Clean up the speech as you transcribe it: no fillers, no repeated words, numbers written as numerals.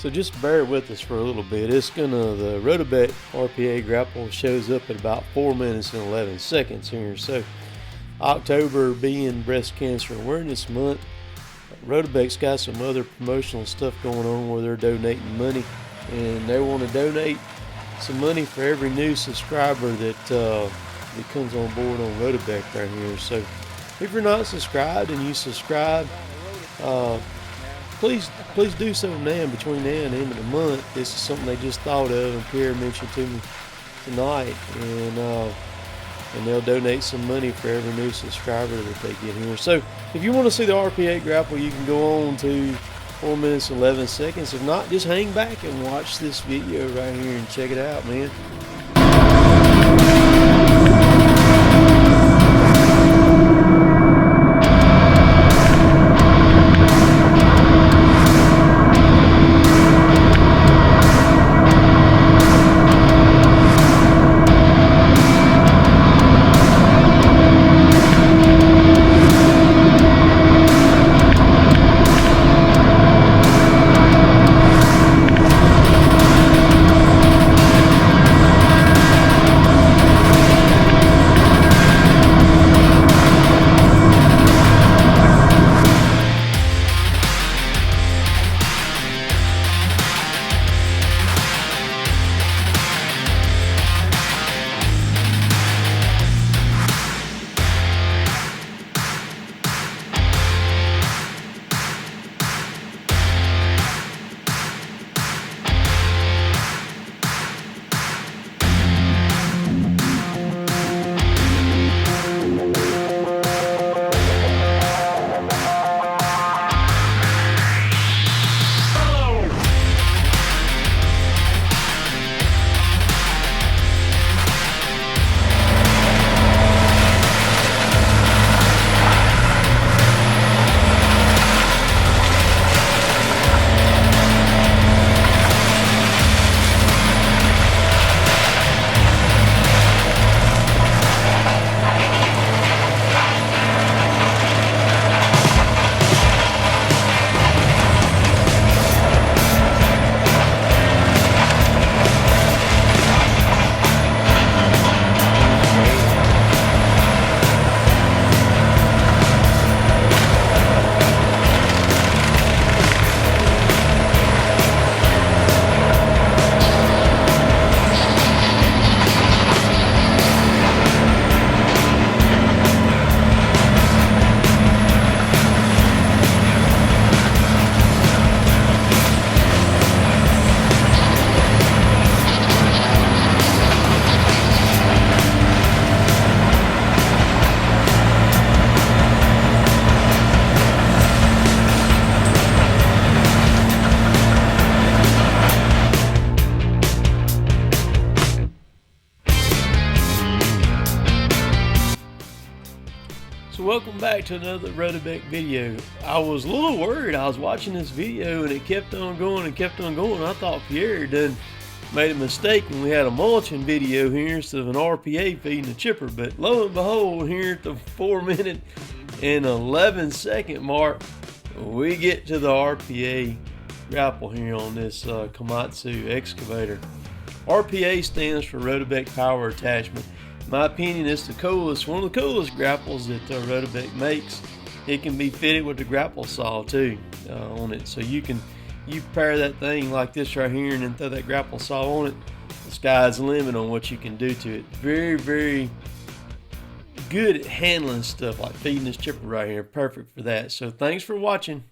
So just bear with us for a little bit. The Rotobec RPA grapple shows up at about 4 minutes and 11 seconds here. So October being Breast Cancer Awareness Month, Rotobec's got some other promotional stuff going on where they're donating money, and they want to donate some money for every new subscriber that comes on board on Rotobec right here. So if you're not subscribed and you subscribe, please do so now, between now and the end of the month. This is something they just thought of, and Pierre mentioned to me tonight, and they'll donate some money for every new subscriber that they get here. So if you want to see the RPA grapple, you can go on to 4 minutes and 11 seconds. If not, just hang back and watch this video right here and check it out, man. So welcome back to another Rotobec video. I was a little worried. I was watching this video and it kept on going and kept on going. I thought Pierre done made a mistake when we had a mulching video here instead of an RPA feeding the chipper. But lo and behold, here at the 4 minute and 11 second mark, we get to the RPA grapple here on this Komatsu excavator. RPA stands for Rotobec Power Attachment. In my opinion, it's one of the coolest grapples that Rotobec makes. It can be fitted with the grapple saw too on it, so you pair that thing like this right here and then throw that grapple saw on it. The sky's the limit on what you can do to it. Very, very good at handling stuff like feeding this chipper right here. Perfect for that. So thanks for watching.